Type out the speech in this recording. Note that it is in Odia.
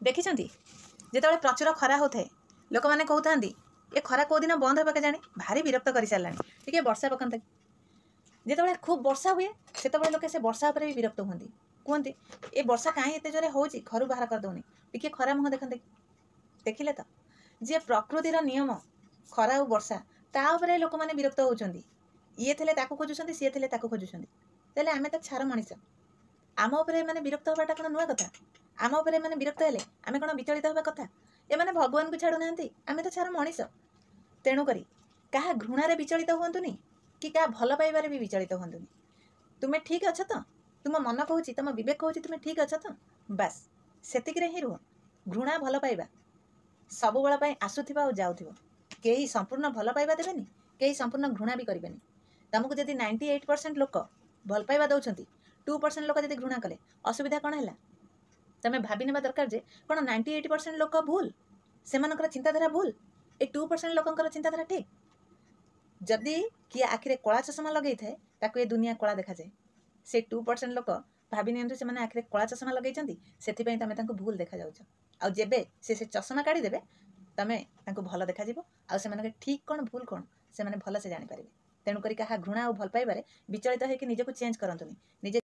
ଦେଖିଛନ୍ତି ଯେତେବେଳେ ପ୍ରଚୁର ଖରା ହେଉଥାଏ ଲୋକମାନେ କହୁଥାନ୍ତି ଏ ଖରା କେଉଁ ଦିନ ବନ୍ଦ ହେବା କେଜାଣି, ଭାରି ବିରକ୍ତ କରିସାରିଲାଣି, ଟିକେ ବର୍ଷା ପକାନ୍ତେ। ଯେତେବେଳେ ଖୁବ୍ ବର୍ଷା ହୁଏ ସେତେବେଳେ ଲୋକେ ସେ ବର୍ଷା ଉପରେ ବି ବିରକ୍ତ ହୁଅନ୍ତି, କୁହନ୍ତି ଏ ବର୍ଷା କାହିଁ ଏତେ ଜୋରେ ହେଉଛି, ଘରୁ ବାହାର କରିଦେଉନି, ଟିକେ ଖରା ମୁହଁ ଦେଖନ୍ତେ। ଦେଖିଲେ ତ, ଯିଏ ପ୍ରକୃତିର ନିୟମ ଖରା ଆଉ ବର୍ଷା ତା ଉପରେ ଲୋକମାନେ ବିରକ୍ତ ହେଉଛନ୍ତି। ଇଏ ଥିଲେ ତାକୁ ଖୋଜୁଛନ୍ତି, ସିଏ ଥିଲେ ତାକୁ ଖୋଜୁଛନ୍ତି। ତାହେଲେ ଆମେ ତ ଛାର ମଣିଷ, ଆମ ଉପରେ ଏମାନେ ବିରକ୍ତ ହେବାଟା କ'ଣ ନୂଆ କଥା? ଆମ ଉପରେ ଏମାନେ ବିରକ୍ତ ହେଲେ ଆମେ କ'ଣ ବିଚଳିତ ହେବା କଥା? ଏମାନେ ଭଗବାନଙ୍କୁ ଛାଡ଼ୁନାହାନ୍ତି, ଆମେ ତ ଛାର ମଣିଷ। ତେଣୁକରି କାହା ଘୃଣାରେ ବିଚଳିତ ହୁଅନ୍ତୁନି କି କାହା ଭଲ ପାଇବାରେ ବି ବିଚଳିତ ହୁଅନ୍ତୁନି। ତୁମେ ଠିକ୍ ଅଛ ତ, ତୁମ ମନ କହୁଛି, ତୁମ ବିବେକ କହୁଛି ତୁମେ ଠିକ୍ ଅଛ ତ, ବାସ୍ ସେତିକିରେ ହିଁ ରୁହ। ଘୃଣା ଭଲ ପାଇବା ସବୁବେଳ ପାଇଁ ଆସୁଥିବ ଆଉ ଯାଉଥିବ। କେହି ସମ୍ପୂର୍ଣ୍ଣ ଭଲ ପାଇବା ଦେବେନି, କେହି ସମ୍ପୂର୍ଣ୍ଣ ଘୃଣା ବି କରିବେନି। ତୁମକୁ ଯଦି 98% ଲୋକ ଭଲ ପାଇବା ଦେଉଛନ୍ତି, 2% ଲୋକ ଯଦି ଘୃଣା କଲେ, ଅସୁବିଧା କ'ଣ ହେଲା? ତୁମେ ଭାବି ନେବା ଦରକାର ଯେ କ'ଣ 98% ଲୋକ ଭୁଲ, ସେମାନଙ୍କର ଚିନ୍ତାଧାରା ଭୁଲ, ଏ 2% ଲୋକଙ୍କର ଚିନ୍ତାଧାରା ଠିକ୍। ଯଦି କିଏ ଆଖିରେ କଳା ଚଷମା ଲଗେଇଥାଏ ତାକୁ ଏ ଦୁନିଆ କଳା ଦେଖାଯାଏ। ସେ 2% ଲୋକ ଭାବି ନିଅନ୍ତୁ ସେମାନେ ଆଖିରେ କଳା ଚଷମା ଲଗେଇଛନ୍ତି, ସେଥିପାଇଁ ତୁମେ ତାଙ୍କୁ ଭୁଲ ଦେଖାଯାଉଛ। ଆଉ ଯେବେ ସେ ଚଷମା କାଢ଼ିଦେବେ ତୁମେ ତାଙ୍କୁ ଭଲ ଦେଖାଯିବ, ଆଉ ସେମାନଙ୍କ ଠିକ୍ କ'ଣ ଭୁଲ କ'ଣ ସେମାନେ ଭଲସେ ଜାଣିପାରିବେ। ତେଣୁକରି କାହା ଘୃଣା ଆଉ ଭଲ ପାଇବାରେ ବିଚଳିତ ହୋଇକି ନିଜକୁ ଚେଞ୍ଜ କରନ୍ତୁନି। ନିଜେ